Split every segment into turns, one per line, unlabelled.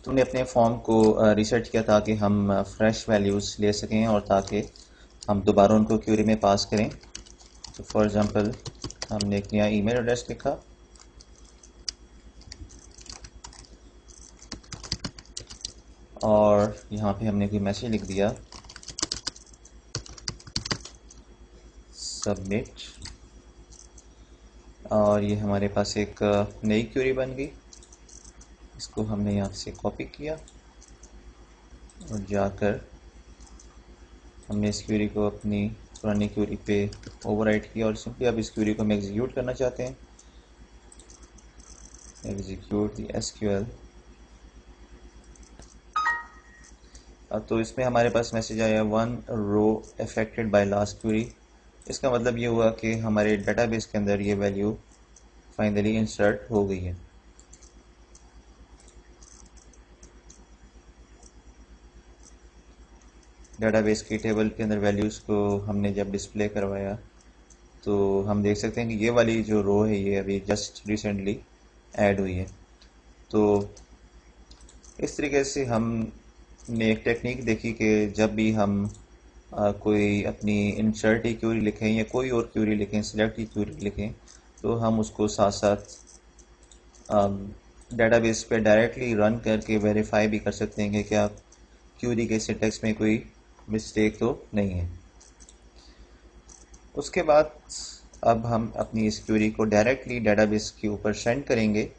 तुमने अपने फॉर्म को रिसेट किया ताकि हम फ्रेश वैल्यूज़ ले सकें और ताकि हम दोबारा उनको क्यूरी में पास करें। तो फॉर एग्ज़ाम्पल हमने एक नया ईमेल एड्रेस लिखा और यहाँ पे हमने कोई मैसेज लिख दिया सबमिट, और ये हमारे पास एक नई क्यूरी बन गई। इसको हमने यहाँ से कॉपी किया और जाकर हमने इस क्यूरी को अपनी पुरानी क्यूरी पे ओवरराइट किया और सिंपली अब इस क्यूरी को हम एग्जीक्यूट करना चाहते हैं। Execute the SQL. तो इसमें हमारे पास मैसेज आया 1 row affected by last query. इसका मतलब ये हुआ कि हमारे डेटाबेस के अंदर ये वैल्यू फाइनली इंसर्ट हो गई है। डेटाबेस की टेबल के अंदर वैल्यूज़ को हमने जब डिस्प्ले करवाया तो हम देख सकते हैं कि ये वाली जो रो है ये अभी जस्ट रिसेंटली ऐड हुई है। तो इस तरीके से हमने एक टेक्निक देखी कि जब भी हम कोई अपनी इंसर्ट की क्यूरी लिखें या कोई और क्यूरी लिखें, सिलेक्ट की क्यूरी लिखें, तो हम उसको साथ साथ डेटाबेस पे डायरेक्टली रन करके वेरीफाई भी कर सकते हैं कि क्या क्यूरी के सिंटैक्स में कोई मिस्टेक तो नहीं है। उसके बाद अब हम अपनी इस क्यूरी को डायरेक्टली डेटाबेस के ऊपर सेंड करेंगे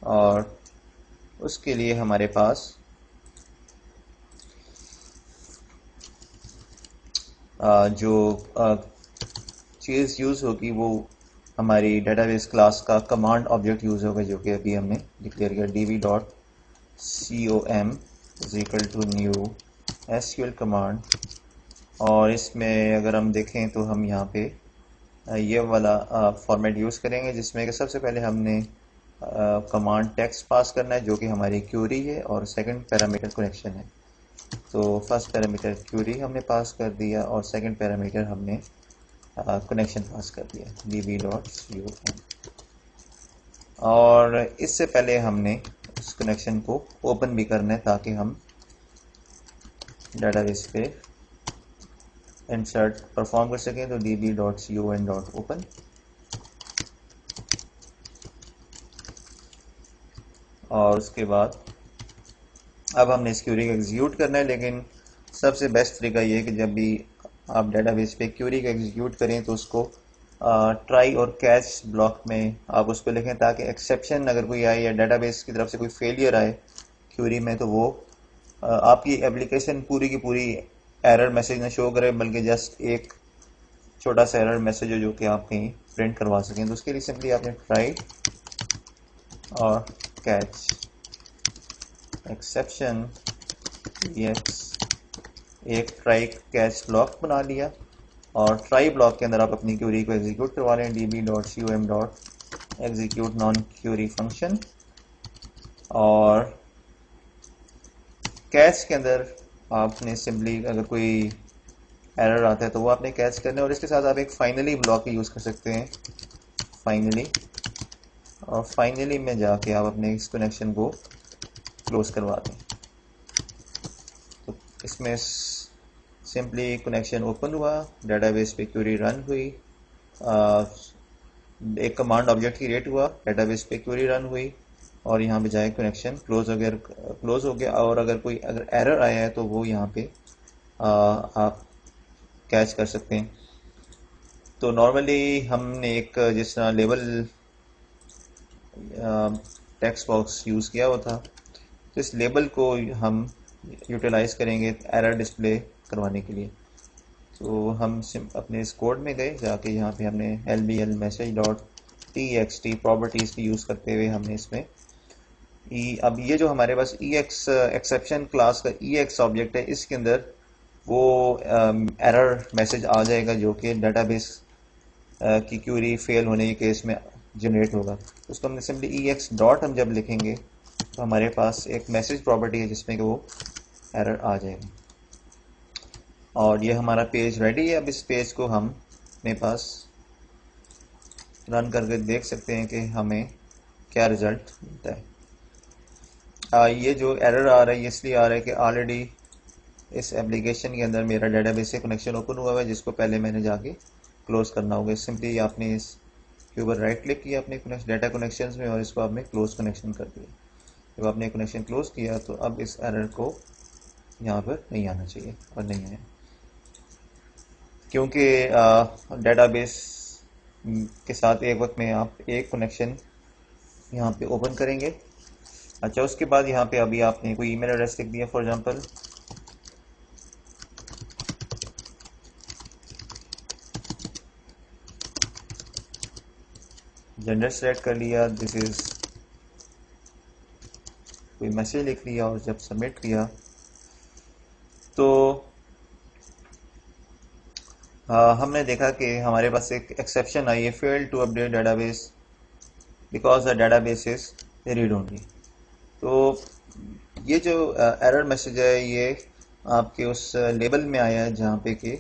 और उसके लिए हमारे पास जो चीज़ यूज़ होगी वो हमारी डेटाबेस क्लास का कमांड ऑब्जेक्ट यूज़ होगा, जो कि अभी हमने डिक्लेयर किया db.com is equal to new SQL command. और इसमें अगर हम देखें तो हम यहाँ पे ये वाला फॉर्मेट यूज़ करेंगे जिसमें कि सबसे पहले हमने कमांड टेक्स्ट पास करना है जो कि हमारी क्यूरी है और सेकंड पैरामीटर कनेक्शन है। तो फर्स्ट पैरामीटर क्यूरी हमने पास कर दिया और सेकंड पैरामीटर हमने कनेक्शन पास कर दिया db.com। और इससे पहले हमने उस कनेक्शन को ओपन भी करना है ताकि हम डेटाबेस पे इंसर्ट परफॉर्म कर सकें। तो db.con.open। और उसके बाद अब हमने इस क्यूरी को एग्जीक्यूट करना है, लेकिन सबसे बेस्ट तरीका ये है कि जब भी आप डेटाबेस पे क्यूरी को एग्जीक्यूट करें तो उसको ट्राई और कैच ब्लॉक में आप उसको लिखें ताकि एक्सेप्शन अगर कोई आए या डेटाबेस की तरफ से कोई फेलियर आए क्यूरी में तो वो आपकी एप्लीकेशन पूरी की पूरी एरर मैसेज न शो करे, बल्कि जस्ट एक छोटा सा एरर मैसेज हो जो कि आप कहीं प्रिंट करवा सकें। तो उसके लिए सिंपली आपने ट्राई और कैच एक्सेप्शन एक ट्राई कैच ब्लॉक बना लिया और ट्राई ब्लॉक के अंदर आप अपनी क्यूरी को एग्जीक्यूट करवा लें db.com.execute नॉन क्यूरी फंक्शन। और कैच के अंदर आपने सिंपली अगर कोई एरर आता है तो वो आपने कैच करना है और इसके साथ आप एक फाइनली ब्लॉक यूज़ कर सकते हैं, फाइनली। और फाइनली में जाके आप अपने इस कनेक्शन को क्लोज करवा दें। तो इसमें सिंपली कनेक्शन ओपन हुआ, डेटाबेस पे क्यूरी रन हुई, एक कमांड ऑब्जेक्ट क्रिएट हुआ, डेटाबेस पे क्यूरी रन हुई और यहाँ पे जाए कनेक्शन क्लोज हो गया। और अगर एरर आया है तो वो यहाँ पे आप कैच कर सकते हैं। तो नॉर्मली हमने एक जिस तरह लेबल टेक्स्ट बॉक्स यूज़ किया हुआ था, तो इस लेबल को हम यूटिलाइज करेंगे एरर डिस्प्ले करवाने के लिए। तो हम अपने इस कोड में गए, जाके यहाँ पे हमने lbl message.txt प्रॉपर्टीज़ की यूज़ करते हुए हमने इसमें अब ये जो हमारे पास ex एक्सेप्शन क्लास का ex ऑब्जेक्ट है, इसके अंदर वो एरर मैसेज आ जाएगा जो कि डेटाबेस की क्यूरी फेल होने के केस में जनरेट होगा। उसको हमने सिंपली ex डॉट हम जब लिखेंगे तो हमारे पास एक मैसेज प्रॉपर्टी है जिसमें कि वो एरर आ जाएगा। और ये हमारा पेज रेडी है। अब इस पेज को हम अपने पास रन करके देख सकते हैं कि हमें क्या रिज़ल्ट मिलता है। ये जो एरर आ रहा है ये इसलिए आ रहा है कि ऑलरेडी इस एप्लीकेशन के अंदर मेरा डेटाबेस से कनेक्शन ओपन हुआ हुआ है, जिसको पहले मैंने जाके क्लोज करना होगा। सिंपली आपने इस के ऊपर राइट क्लिक किया अपने डाटा कनेक्शंस में और इसको आपने क्लोज कनेक्शन कर दिया। जब आपने कनेक्शन क्लोज किया तो अब इस एरर को यहाँ पर नहीं आना चाहिए, और नहीं आया क्योंकि डेटाबेस के साथ एक वक्त में आप एक कनेक्शन यहाँ पे ओपन करेंगे। अच्छा, उसके बाद यहाँ पे अभी आपने कोई ईमेल एड्रेस लिख दिया, फॉर एग्जांपल जेंडर सेलेक्ट कर लिया, दिस इज कोई मैसेज लिख लिया, और जब सबमिट किया तो हमने देखा कि हमारे पास एक एक्सेप्शन आई है, fail to update database because the database is read only. तो ये जो एरर मैसेज है ये आपके उस लेबल में आया है जहाँ पे कि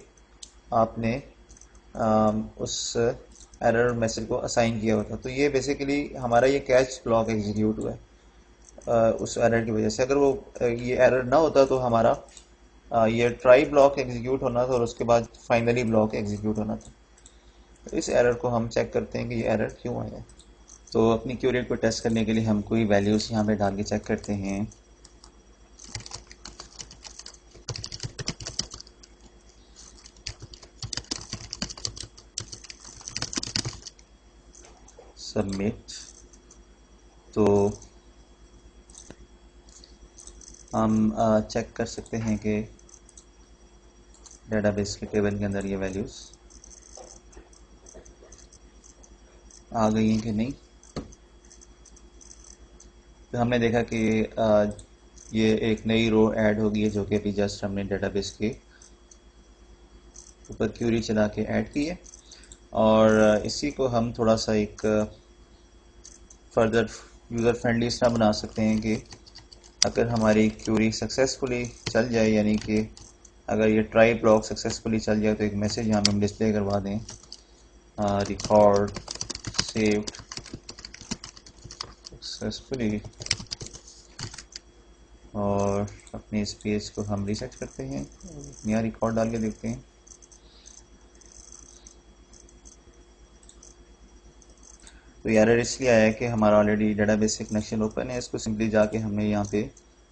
आपने उस एरर मैसेज को असाइन किया हुआ था। तो ये बेसिकली हमारा ये कैच ब्लॉक एग्जीक्यूट हुआ है उस एरर की वजह से। अगर वो ये एरर ना होता तो हमारा ये ट्राई ब्लॉक एग्जीक्यूट होना था और उसके बाद फाइनली ब्लॉक एग्जीक्यूट होना था। तो इस एरर को हम चेक करते हैं कि ये एरर क्यों आया है। तो अपनी क्यूरेट को टेस्ट करने के लिए हम कोई वैल्यूज़ यहाँ पे डाल के चेक करते हैं। सबमिट। तो हम चेक कर सकते हैं कि डेटाबेस के टेबल के अंदर ये वैल्यूज़ आ गई हैं कि नहीं। तो हमने देखा कि ये एक नई रो ऐड हो गई है जो कि अभी जस्ट हमने डेटाबेस के ऊपर क्यूरी चला के ऐड की है। और इसी को हम थोड़ा सा एक फर्दर यूज़र फ्रेंडली इस तरह बना सकते हैं कि अगर हमारी क्यूरी सक्सेसफुली चल जाए, यानी कि अगर ये ट्राई ब्लॉक सक्सेसफुली चल जाए, तो एक मैसेज यहाँ पे हम डिस्प्ले करवा दें, रिकॉर्ड सेव्ड सक्सेसफुली, और अपने इस पेज को हम रीसेट करते हैं, नया रिकॉर्ड डाल के देखते हैं। तो एरर इसलिए आया है कि हमारा ऑलरेडी डेटाबेस से कनेक्शन ओपन है, इसको सिंपली जाके हमने यहाँ पे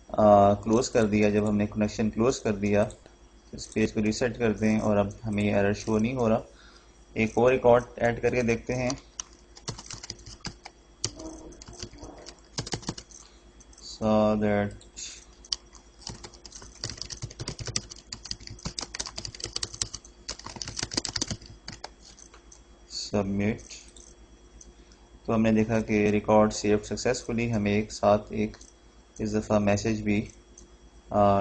क्लोज कर दिया। जब हमने कनेक्शन क्लोज कर दिया तो इस पेज को रीसेट कर दें और अब हमें ये एरर शो नहीं हो रहा। एक और रिकॉर्ड ऐड करके देखते हैं, so that सबमिट। तो हमने देखा कि रिकॉर्ड सेव सक्सेसफुली, हमें एक साथ एक इस दफ़ा मैसेज भी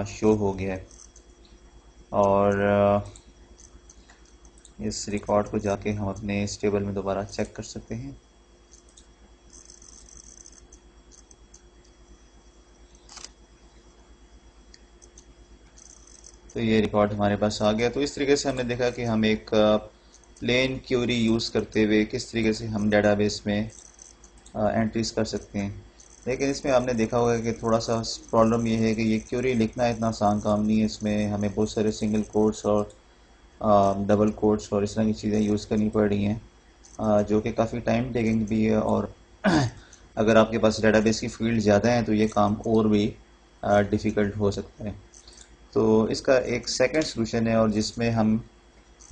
शो हो गया है। और इस रिकॉर्ड को जाके हम अपने इस टेबल में दोबारा चेक कर सकते हैं। तो ये रिकॉर्ड हमारे पास आ गया। तो इस तरीके से हमने देखा कि हम एक प्लेन क्यूरी यूज़ करते हुए किस तरीके से हम डेटाबेस में एंट्रीज कर सकते हैं। लेकिन इसमें आपने देखा होगा कि थोड़ा सा प्रॉब्लम ये है कि ये क्यूरी लिखना इतना आसान काम नहीं है। इसमें हमें बहुत सारे सिंगल कोट्स और डबल कोट्स और इस तरह की चीज़ें यूज़ करनी पड़ रही हैं, जो कि काफ़ी टाइम टेकिंग भी है। और अगर आपके पास डेटाबेस की फील्ड ज़्यादा है तो ये काम और भी डिफ़िकल्ट हो सकता है। तो इसका एक सेकंड सॉल्यूशन है, और जिसमें हम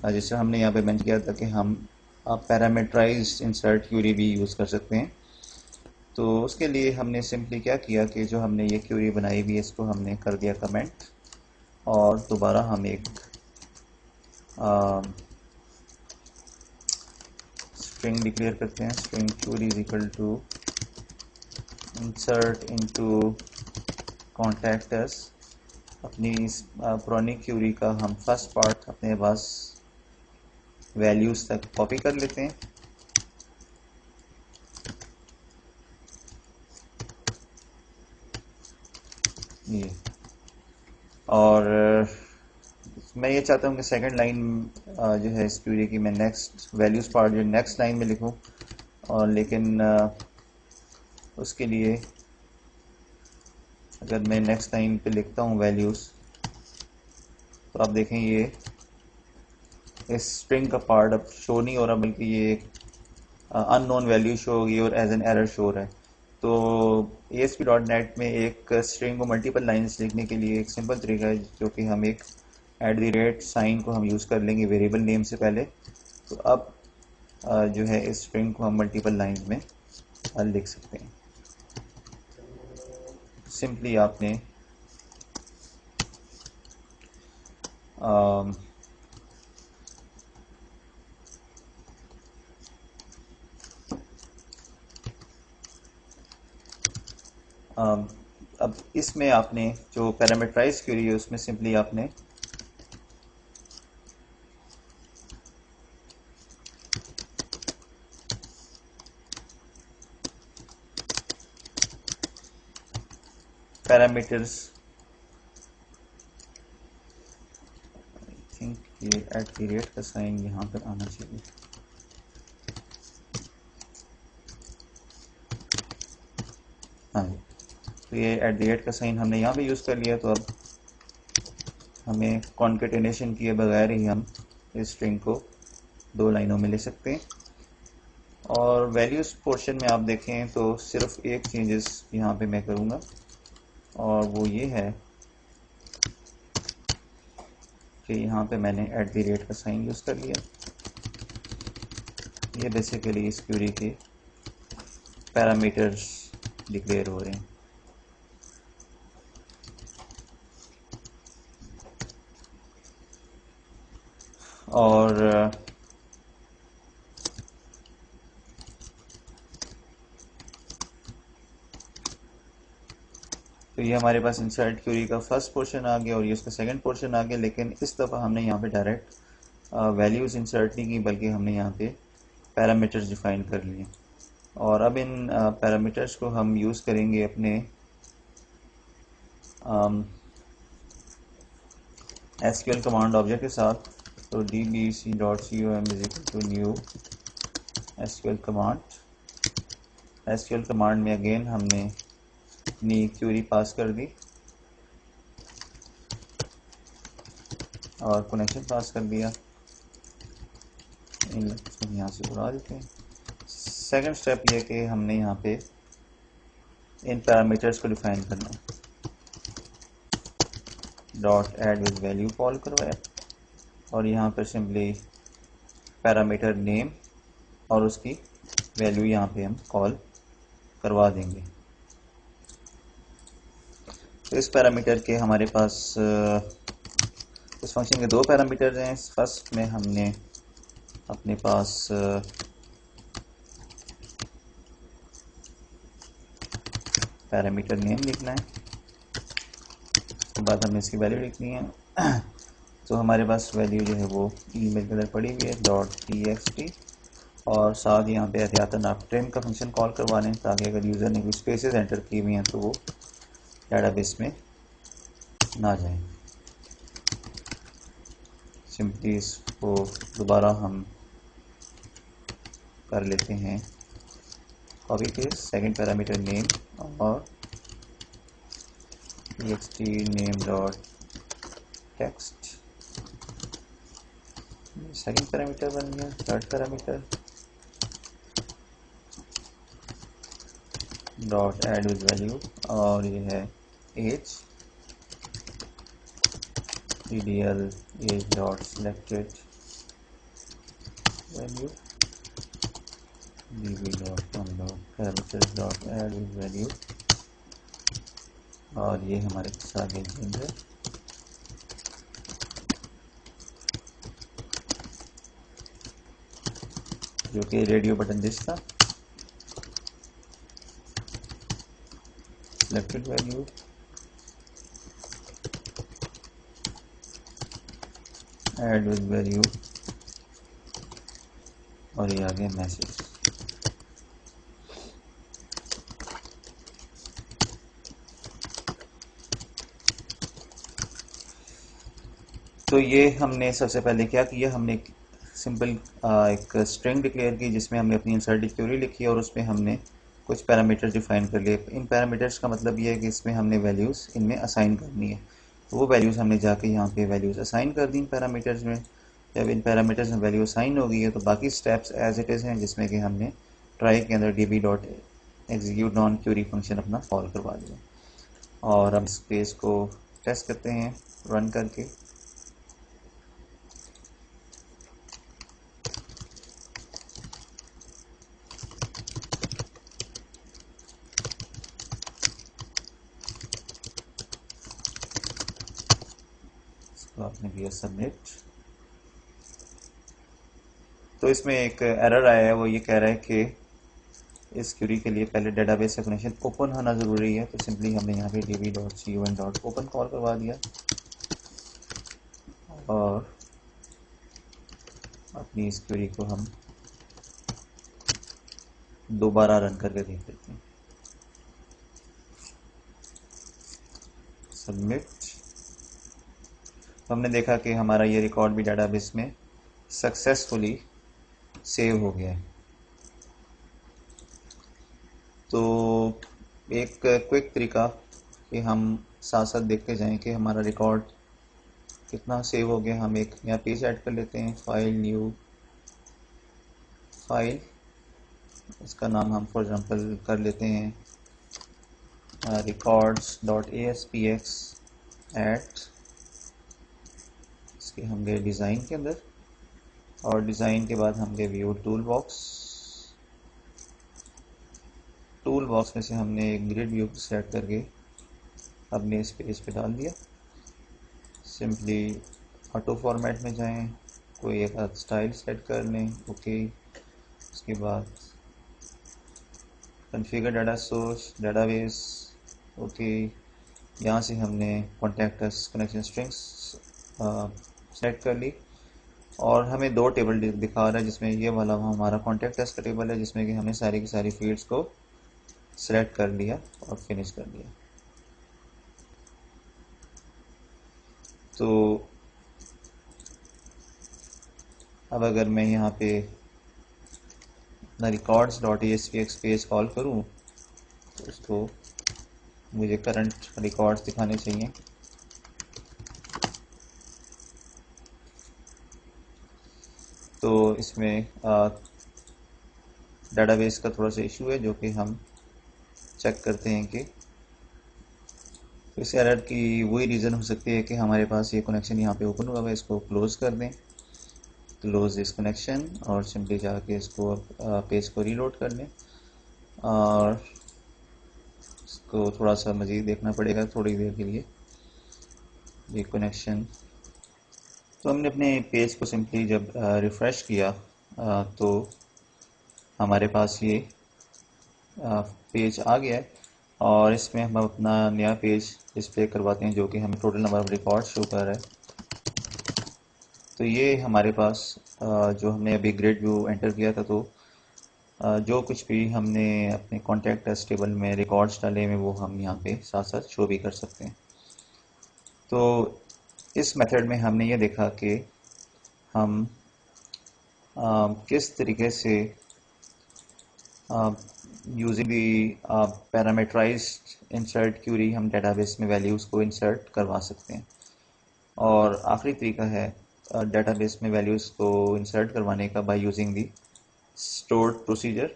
जैसे हमने यहाँ पे मेंशन किया था कि हम पैरामीटराइज्ड इंसर्ट क्यूरी भी यूज़ कर सकते हैं। तो उसके लिए हमने सिंपली क्या किया कि जो हमने ये क्यूरी बनाई हुई है इसको हमने कर दिया कमेंट, और दोबारा हम एक स्ट्रिंग डिक्लेयर करते हैं, string query is equal to insert into contact us. अपनी इस पुरानी क्यूरी का हम फर्स्ट पार्ट अपने पास वैल्यूज़ तक कॉपी कर लेते हैं। ये और मैं ये चाहता हूँ कि सेकंड लाइन जो है इस क्यूरी की मैं नेक्स्ट वैल्यूज़ पार्ट जो नेक्स्ट लाइन में लिखूँ, और लेकिन उसके लिए अगर मैं नेक्स्ट लाइन पे लिखता हूँ वैल्यूज़, तो आप देखें ये इस स्ट्रिंग का पार्ट अब शो नहीं हो रहा, बल्कि ये एक अननोन वैल्यू शो होगी और एज एन एरर शो हो रहा है। तो ASP.NET में एक स्ट्रिंग को मल्टीपल लाइंस लिखने के लिए एक सिंपल तरीका है, जो कि हम एक @ साइन को हम यूज़ कर लेंगे वेरिएबल नेम से पहले। तो अब जो है इस स्ट्रिंग को हम मल्टीपल लाइंस में लिख सकते हैं। सिंपली आपने अब इसमें आपने जो पैरामीटराइज क्वेरी है उसमें सिंपली आपने पैरामीटर्स, आई थिंक ये @ का साइन यहाँ पर आना चाहिए। हाँ, तो ये @ का साइन हमने यहाँ पे यूज़ कर लिया। तो अब हमें कॉन्केटेनेशन किए बगैर ही हम इस स्ट्रिंग को 2 लाइनों में ले सकते हैं। और वैल्यूज़ पोर्शन में आप देखें तो सिर्फ एक चेंजेस यहाँ पे मैं करूँगा, और वो ये है कि यहाँ पे मैंने @ का साइन यूज़ कर लिया। ये बेसिकली इस क्वेरी के पैरामीटर्स डिक्लेयर हो रहे हैं। और तो ये हमारे पास इंसर्ट क्वेरी का फर्स्ट पोर्शन आ गया और ये उसका सेकंड पोर्शन आ गया। लेकिन इस दफ़ा हमने यहाँ पे डायरेक्ट वैल्यूज़ इंसर्ट नहीं की, बल्कि हमने यहाँ पे पैरामीटर्स डिफाइन कर लिए। और अब इन पैरामीटर्स को हम यूज़ करेंगे अपने SQL कमांड ऑब्जेक्ट के साथ। तो dbc.com = new SQL command. SQL command में अगेन हमने अपनी क्वेरी पास कर दी और कनेक्शन पास कर दिया। यहाँ से उड़ा देते हैं। सेकंड स्टेप ये कि हमने यहाँ पे इन पैरामीटर्स को डिफाइन करना है। .add_with_value कॉल करवाया और यहाँ पर सिंपली पैरामीटर नेम और उसकी वैल्यू यहाँ पे हम कॉल करवा देंगे। तो इस पैरामीटर के हमारे पास इस फंक्शन के 2 पैरामीटर्स हैं। फर्स्ट में हमने अपने पास पैरामीटर नेम लिखना है, उसके बाद हमें इसकी वैल्यू लिखनी है। तो हमारे पास वैल्यू जो है वो ईमेल के अंदर पड़ी हुई है .txt, और साथ यहाँ पे एहतियातन आप ट्रिम का फंक्शन कॉल करवा लें, ताकि अगर यूज़र ने कोई स्पेसेस एंटर की हुई हैं तो वो डेटाबेस में ना जाए। सिंपली इसको दोबारा हम कर लेते हैं copy paste, second parameter name और txt name.text, सेकंड पैरामीटर बन गया। थर्ड पैरामीटर .add_with_value और ये है as, ddl age.selected value, db.unlock_parameters.add_with_value, और ये हमारे पास आगे जेंडर, जो कि रेडियो बटन दिस था। selected value, add_with_value, और ये आ गया मैसेज। तो ये हमने सबसे पहले क्या किया, हमने एक सिंपल एक स्ट्रिंग डिक्लेयर की जिसमें हमने अपनी इंसर्टेड क्वेरी लिखी और उसमें हमने कुछ पैरामीटर्स डिफाइन कर लिए। इन पैरामीटर्स का मतलब ये है कि इसमें हमने वैल्यूज़ इनमें असाइन करनी है। तो वो वैल्यूज़ हमने जाके यहाँ पे वैल्यूज़ असाइन कर दी इन पैरामीटर्स में। जब इन पैरामीटर्स में वैल्यू असाइन हो गई है तो बाकी स्टेप्स एज इट इज़ हैं, जिसमें कि हमने ट्राई के अंदर db dot execute non query function अपना कॉल करवा दिया। और हम इस पेज को टेस्ट करते हैं रन करके। इसको आपने किया सबमिट। तो इसमें एक एरर आया है, वो ये कह रहा है कि इस क्यूरी के लिए पहले डेटाबेस का कनेक्शन ओपन होना ज़रूरी है। तो सिंपली हमने यहाँ पे db.cun.open कॉल करवा दिया और अपनी इस क्यूरी को हम दोबारा रन करके देख लेते हैं। सबमिट। तो हमने देखा कि हमारा ये रिकॉर्ड भी डेटाबेस में सक्सेसफुली सेव हो गया है। तो एक क्विक तरीका कि हम साथ साथ देखते जाएं कि हमारा रिकॉर्ड कितना सेव हो गया। हम एक नया पेज ऐड कर लेते हैं, फाइल न्यू फाइल, इसका नाम हम फॉर एग्जांपल कर लेते हैं records.aspx एट। इसके हम गए डिज़ाइन के अंदर और डिज़ाइन के बाद हम गए view tool box. Tool box में से हमने एक ग्रिड व्यू सेट करके अपने इस पेज पे डाल दिया। सिंपली ऑटो फॉर्मेट में जाएं, कोई एक स्टाइल सेट कर लें, ओके। उसके बाद configure data source database, okay. यहाँ से हमने contact us connection strings set कर ली और हमें दो टेबल दिखा रहा है, जिसमें ये वाला हमारा कॉन्टैक्ट अस का टेबल है, जिसमें कि हमने सारी की सारी फील्ड्स को सेलेक्ट कर लिया और फिनिश कर दिया। तो अब अगर मैं यहाँ पे अपना records.aspx पेज कॉल करूँ तो उसको मुझे करंट रिकॉर्ड्स दिखाने चाहिए। तो इसमें डेटाबेस का थोड़ा सा इशू है, जो कि हम चेक करते हैं कि इस एरर की वही रीज़न हो सकती है कि हमारे पास ये कनेक्शन यहाँ पे ओपन हुआ है। इसको क्लोज़ कर दें, क्लोज दिस कनेक्शन, और सिंपली जाके इसको पेज को रीलोड कर लें और इसको थोड़ा सा मज़ीद देखना पड़ेगा थोड़ी देर के लिए ये कनेक्शन। तो हमने अपने पेज को सिंपली जब रिफ़्रेश किया तो हमारे पास ये पेज आ गया है और इसमें हम अपना नया पेज डिस्प्ले करवाते हैं, जो कि हमें total number of record show कर रहा है। तो ये हमारे पास जो हमने अभी ग्रिड व्यू एंटर किया था, तो जो कुछ भी हमने अपने कॉन्टैक्ट अस टेबल में रिकॉर्ड्स डाले हैं वो हम यहाँ पे साथ साथ शो भी कर सकते हैं। तो इस मेथड में हमने ये देखा कि हम किस तरीके से using the parameterised insert query हम डेटाबेस में वैल्यूज़ को इंसर्ट करवा सकते हैं। और आखिरी तरीका है डेटाबेस में वैल्यूज़ को इंसर्ट करवाने का by using the stored procedure.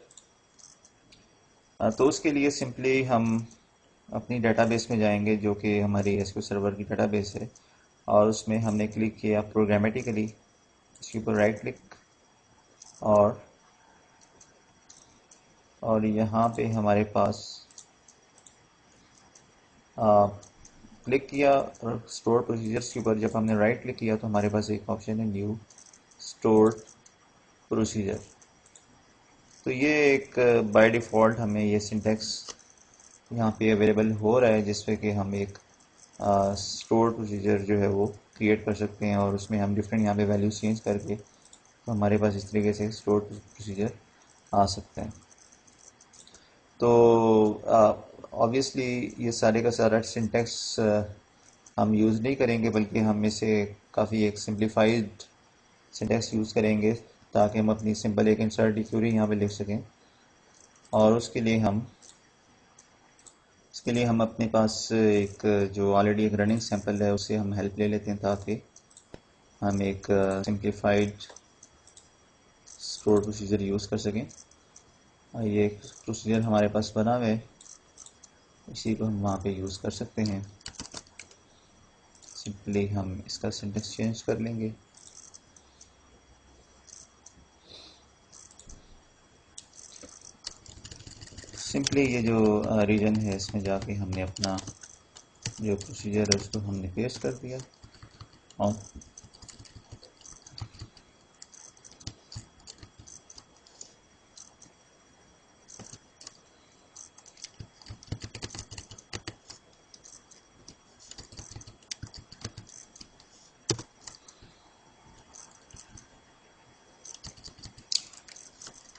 तो उसके लिए सिंपली हम अपनी डेटाबेस में जाएंगे, जो कि हमारी एसक्यूएल सर्वर की डेटाबेस है, और उसमें हमने क्लिक किया प्रोग्रामेटिकली, इसके ऊपर राइट क्लिक और यहाँ पे हमारे पास क्लिक किया और स्टोर प्रोसीजर्स के ऊपर जब हमने राइट क्लिक किया तो हमारे पास एक ऑप्शन है न्यू स्टोर प्रोसीजर। तो ये एक बाय डिफ़ॉल्ट हमें ये सिंटेक्स यहाँ पे अवेलेबल हो रहा है, जिसपे कि हम एक स्टोर प्रोसीजर जो है वो क्रिएट कर सकते हैं और उसमें हम डिफरेंट यहाँ पे वैल्यूज चेंज करके तो हमारे पास इस तरीके से स्टोर प्रोसीजर आ सकता है। तो ऑब्वियसली ये सारे का सारा सिंटेक्स हम यूज़ नहीं करेंगे, बल्कि हम इसे काफ़ी एक सिंप्लीफाइड सिंटेक्स यूज़ करेंगे ताकि हम अपनी सिंपल एक इंसर्ट क्यूरी यहाँ पे लिख सकें। और उसके लिए हम अपने पास एक जो ऑलरेडी एक रनिंग सैंपल है उससे हम हेल्प ले लेते हैं ताकि हम एक सिंप्लीफाइड स्टोर प्रोसीजर यूज़ कर सकें। ये एक प्रोसीजर हमारे पास बना हुआ है, इसी को हम वहाँ पे यूज़ कर सकते हैं। सिंपली हम इसका सिंटेक्स चेंज कर लेंगे। सिंपली ये जो रीजन है इसमें जाके हमने अपना जो प्रोसीजर है उसको हमने पेस्ट कर दिया और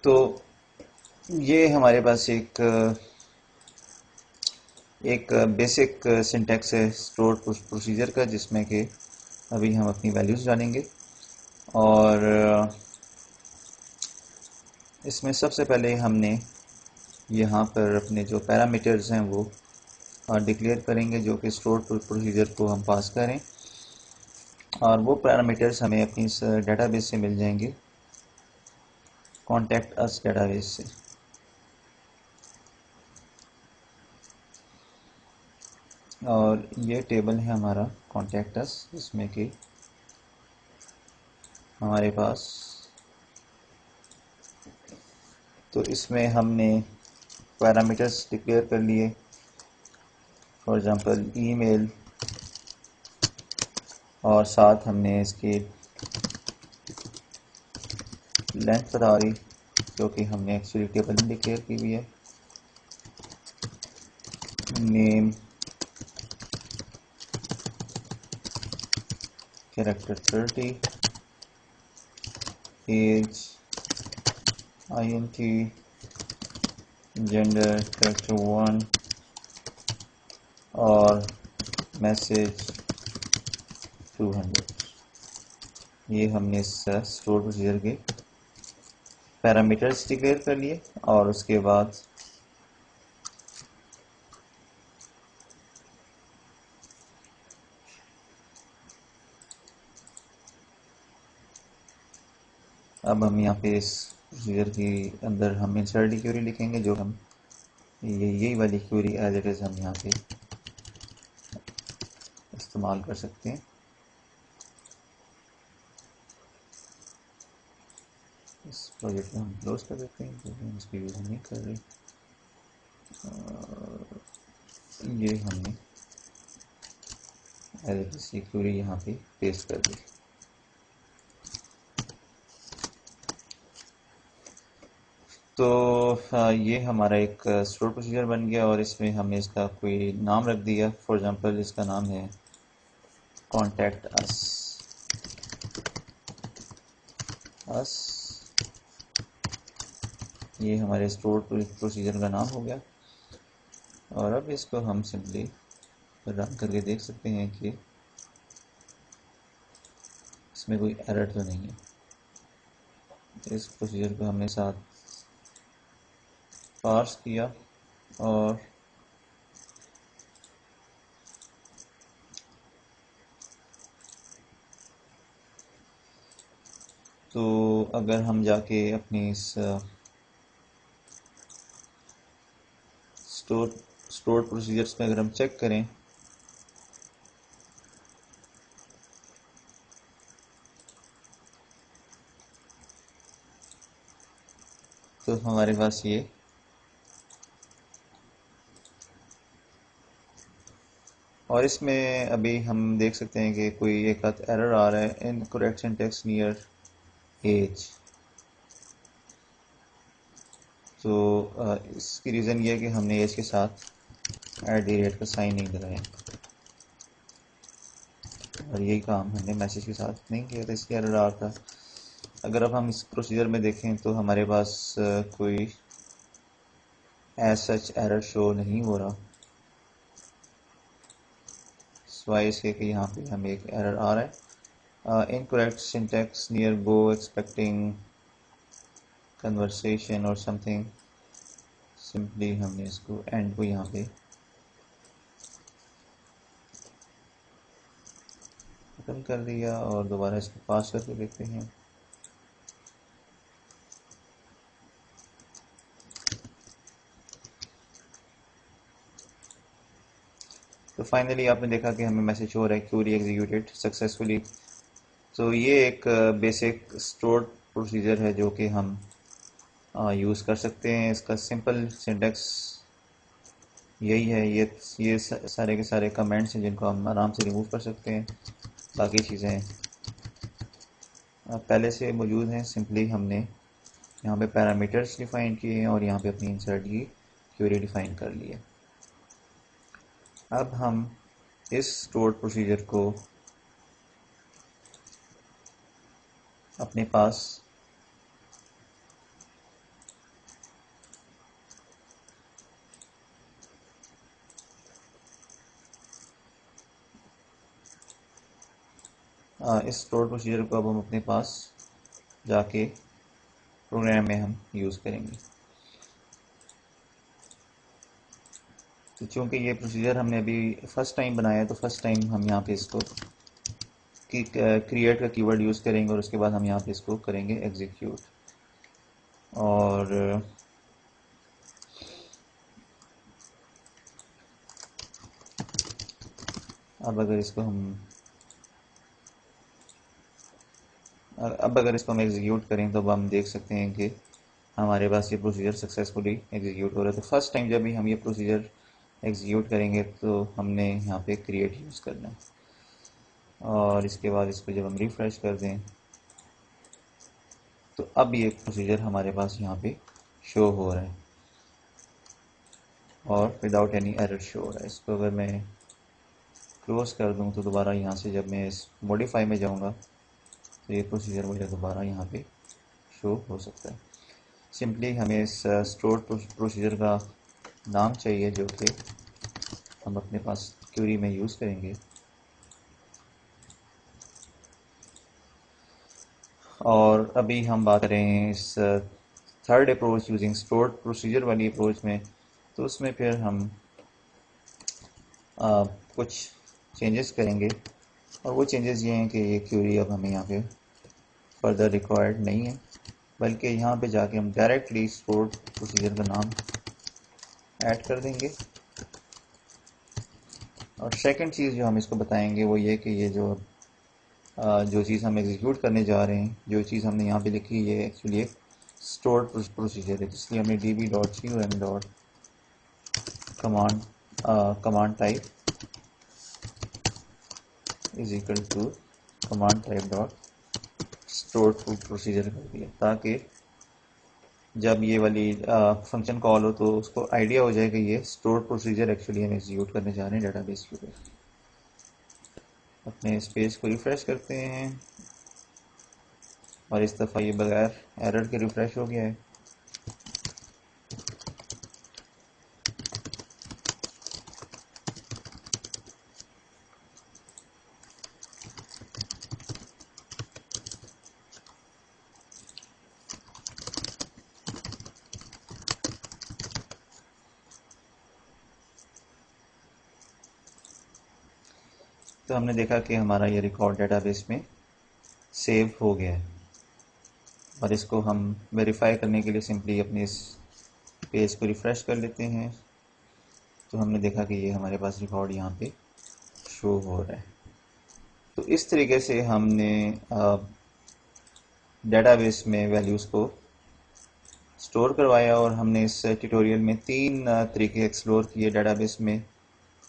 तो ये हमारे पास एक बेसिक सिंटैक्स है स्टोर प्रोसीजर का, जिसमें कि अभी हम अपनी वैल्यूज़ डालेंगे। और इसमें सबसे पहले हमने यहाँ पर अपने जो पैरामीटर्स हैं वो डिक्लेयर करेंगे, जो कि स्टोर प्रोसीजर को हम पास करें, और वो पैरामीटर्स हमें अपनी इस डेटाबेस से मिल जाएंगे, कॉन्टैक्ट अस डेटाबेस से। और ये टेबल है हमारा कॉन्टैक्ट अस, जिसमें कि हमारे पास, तो इसमें हमने पैरामीटर्स डिक्लेयर कर लिए। फॉर एग्जांपल ईमेल, और साथ हमने इसकी लेंथ बता दी, जो कि हमने एक्चुअली टेबल में डिक्लेयर की हुई है। Name, character 30, age INT, gender character 1, और मैसेज 200। ये हमने इस स्टोर प्रोसीजर के पैरामीटर्स डिक्लेयर कर लिए। और उसके बाद अब हम यहाँ पे इस प्रोसीजर के अंदर हम इंसर्ट क्वेरी लिखेंगे, जो हम यही वाली क्वेरी एज इट इज़ हम यहाँ पे इस्तेमाल कर सकते हैं। इस प्रोजेक्ट को हम क्लोज कर देते हैं क्योंकि हम इसकी यूज़ नहीं कर रहे। ये हमने एज इट इज़ क्वेरी यहाँ पे पेस्ट कर दी। तो ये हमारा एक स्टोर प्रोसीजर बन गया, और इसमें हमने इसका कोई नाम रख दिया। फॉर एग्जांपल इसका नाम है कॉन्टैक्ट अस। ये हमारे स्टोर प्रोसीजर का नाम हो गया। और अब इसको हम सिंपली रन करके देख सकते हैं कि इसमें कोई एरर तो नहीं है। इस प्रोसीजर को हमने साथ पार्स किया, और तो अगर हम जाके अपनी इस स्टोर प्रोसीजर्स में अगर हम चेक करें, तो हमारे पास ये और इसमें अभी हम देख सकते हैं कि कोई एक आध एरर आ रहा है, इनकरेक्ट सिंटैक्स नियर एज। तो इसकी रीज़न ये है कि हमने एज के साथ @ का साइन नहीं लगाया, और यही काम हमने मैसेज के साथ नहीं किया था, इसलिए एरर आ रहा था। अगर अब हम इस प्रोसीजर में देखें तो हमारे पास कोई एज सच एरर शो नहीं हो रहा, सिवाय इसके कि यहाँ पे हमें एक एरर आ रहा है, इनकरेक्ट सिंटैक्स नियर गो एक्सपेक्टिंग कन्वर्सेशन और समथिंग। सिंपली हमने इसको एंड को यहाँ पे खत्म कर दिया और दोबारा इसको पास करके देखते हैं। तो फाइनली आपने देखा कि हमें मैसेज हो रहा है क्यूरी एग्जीक्यूटेड सक्सेसफुली। तो ये एक बेसिक स्टोर प्रोसीजर है जो कि हम यूज़ कर सकते हैं। इसका सिंपल सिंटेक्स यही है। ये सारे के सारे कमेंट्स हैं जिनको हम आराम से रिमूव कर सकते हैं। बाकी चीज़ें पहले से मौजूद हैं। सिंपली हमने यहाँ पे पैरामीटर्स डिफाइन किए हैं और यहाँ पे अपनी इंसर्ट की क्यूरी डिफाइन कर ली है। अब हम इस स्टोर प्रोसीजर को अपने पास इस स्टोर प्रोसीजर को अब हम अपने पास जाके प्रोग्राम में हम यूज़ करेंगे। तो चूँकि ये प्रोसीजर हमने अभी फर्स्ट टाइम बनाया है तो फर्स्ट टाइम हम यहाँ पे इसको क्रिएट का कीवर्ड यूज़ करेंगे और उसके बाद हम यहाँ पे इसको करेंगे एग्जीक्यूट। और अब अगर इसको हम एग्जीक्यूट करें तो अब हम देख सकते हैं कि हमारे पास ये प्रोसीजर सक्सेसफुली एग्जीक्यूट हो रहा है। तो फर्स्ट टाइम जब भी हम ये प्रोसीजर एग्जीक्यूट करेंगे तो हमने यहाँ पे क्रिएट यूज़ करना है और इसके बाद इसको जब हम रिफ्रेश कर दें तो अब ये प्रोसीजर हमारे पास यहाँ पे शो हो रहा है और विदाउट एनी एरर शो हो रहा है। इसको अगर मैं क्लोज कर दूँ तो दोबारा यहाँ से जब मैं इस मॉडिफाई में जाऊँगा तो ये प्रोसीजर मुझे दोबारा यहाँ पे शो हो सकता है। सिंपली हमें इस स्टोर प्रोसीजर का नाम चाहिए जो कि हम अपने पास क्यूरी में यूज़ करेंगे। और अभी हम बात कर रहे हैं इस third approach using store procedure वाली अप्रोच में। तो उसमें फिर हम कुछ चेंजेस करेंगे और वो चेंजेस ये हैं कि ये क्यूरी अब हमें यहाँ पे फर्दर रिक्वायर्ड नहीं है, बल्कि यहाँ पे जाके हम डायरेक्टली स्टोर प्रोसीजर का नाम ऐड कर देंगे। और सेकंड चीज़ जो हम इसको बताएंगे वो ये कि ये जो चीज़ हम एग्जीक्यूट करने जा रहे हैं, जो चीज़ हमने यहाँ पे लिखी है, ये एक्चुअली एक स्टोर प्रोसीजर है। इसलिए हमने db.cum command type is equal to command type dot store procedure कर दिया ताकि जब ये वाली फंक्शन कॉल हो तो उसको आइडिया हो जाए कि ये स्टोर प्रोसीजर एक्चुअली हम एग्जीक्यूट करने जा रहे हैं डेटाबेस के ऊपर। अपने स्पेस को रिफ्रेश करते हैं और इस दफ़ा ये बगैर एरर के रिफ्रेश हो गया है। तो हमने देखा कि हमारा ये रिकॉर्ड डेटाबेस में सेव हो गया है और इसको हम वेरीफाई करने के लिए सिंपली अपने इस पेज को रिफ़्रेश कर लेते हैं। तो हमने देखा कि ये हमारे पास रिकॉर्ड यहाँ पे शो हो रहा है। तो इस तरीके से हमने डेटाबेस में वैल्यूज़ को स्टोर करवाया और हमने इस ट्यूटोरियल में 3 तरीके एक्सप्लोर किए डेटाबेस में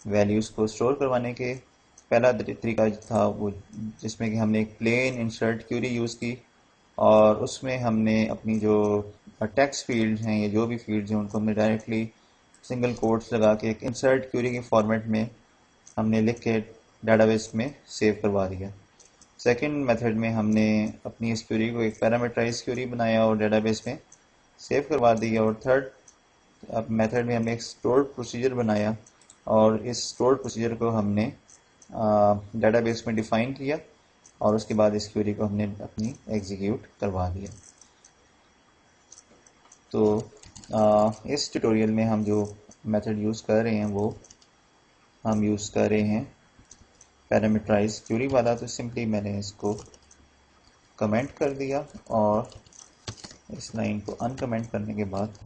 वैल्यूज़ को स्टोर करवाने के। पहला तरीका था वो जिसमें कि हमने एक प्लेन इंसर्ट क्यूरी यूज़ की और उसमें हमने अपनी जो टेक्स्ट फील्ड्स हैं या जो भी फील्ड्स हैं उनको हमने डायरेक्टली सिंगल कोट्स लगा के एक इंसर्ट क्यूरी के फॉर्मेट में हमने लिख के डेटाबेस में सेव करवा दिया। सेकंड मेथड में हमने अपनी इस क्यूरी को एक पैरामीटराइज क्यूरी बनाया और डेटाबेस में सेव करवा दिया। और थर्ड मेथड में हमने एक स्टोर प्रोसीजर बनाया और इस स्टोर प्रोसीजर को हमने डेटाबेस में डिफ़ाइन किया और उसके बाद इस क्वेरी को हमने अपनी एग्जीक्यूट करवा दिया। तो इस ट्यूटोरियल में हम जो मेथड यूज़ कर रहे हैं वो हम यूज़ कर रहे हैं पैरामीटराइज क्यूरी वाला। तो सिंपली मैंने इसको कमेंट कर दिया और इस लाइन को अनकमेंट करने के बाद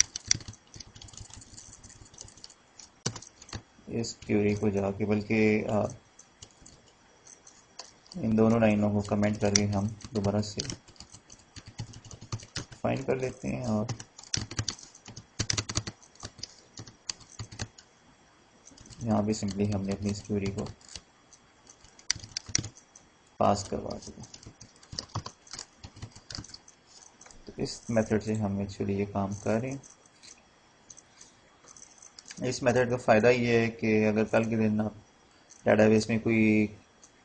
इस क्यूरी को जाके बल्कि इन दोनों लाइनों को कमेंट करके हम दोबारा से फाइंड कर लेते हैं और यहाँ भी सिंपली हमने अपनी इस क्यूरी को पास करवा दिया। तो इस मेथड से हम एक्चुअली ये काम कर रहे हैं। इस मेथड का फ़ायदा ये है कि अगर कल के दिन आप डेटाबेस में कोई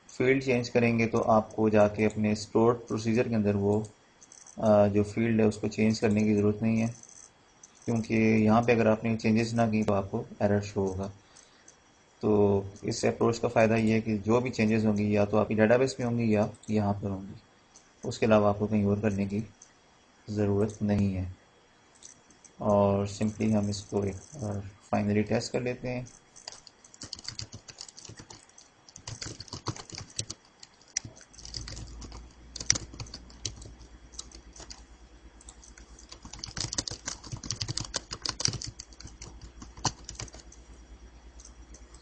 फील्ड चेंज करेंगे तो आपको जाके अपने स्टोर प्रोसीजर के अंदर वो जो फील्ड है उसको चेंज करने की ज़रूरत नहीं है, क्योंकि यहाँ पे अगर आपने चेंजेस ना की तो आपको एरर शो होगा। तो इस अप्रोच का फ़ायदा ये है कि जो भी चेंजेस होंगी या तो आपकी डेटाबेस में होंगी या यहाँ पर होंगी, उसके अलावा आपको कहीं और करने की ज़रूरत नहीं है। और सिंपली हम इसको एक बार फाइनली टेस्ट कर लेते हैं।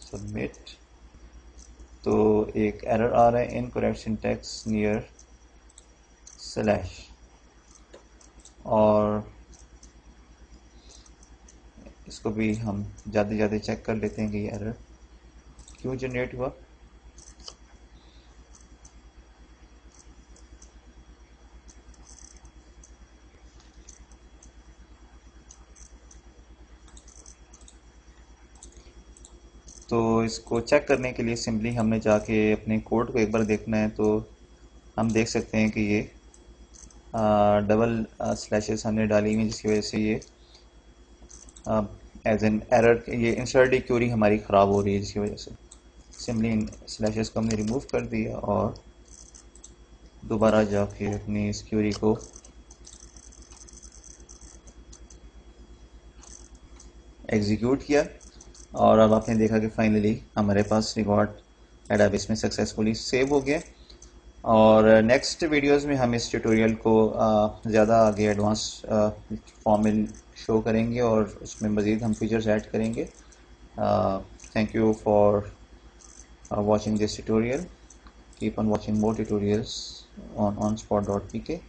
सबमिट, तो एक एरर आ रहा है इनकरेक्ट सिंटैक्स नियर स्लैश, और इसको भी हम जाते जाते चेक कर लेते हैं कि ये एरर क्यों जनरेट हुआ। तो इसको चेक करने के लिए सिंपली हमने जाके अपने कोड को एक बार देखना है। तो हम देख सकते हैं कि ये डबल स्लैशेस हमने डाली हुई जिसकी वजह से ये एज एन एरर ये इंसर्ट क्यूरी हमारी ख़राब हो रही है, जिसकी वजह से सिंपली इन स्लैशेस को हमने रिमूव कर दिया और दोबारा जाके अपनी इस क्यूरी को एग्जीक्यूट किया और अब आपने देखा कि फाइनली हमारे पास रिकॉर्ड डेटाबेस में सक्सेसफुली सेव हो गया। और नेक्स्ट वीडियोस में हम इस ट्यूटोरियल को ज़्यादा आगे एडवांस फॉर्म में शो करेंगे और उसमें मज़ीद हम फीचर्स ऐड करेंगे। Thank you for watching this tutorial. Keep on watching more tutorials on onspot.pk.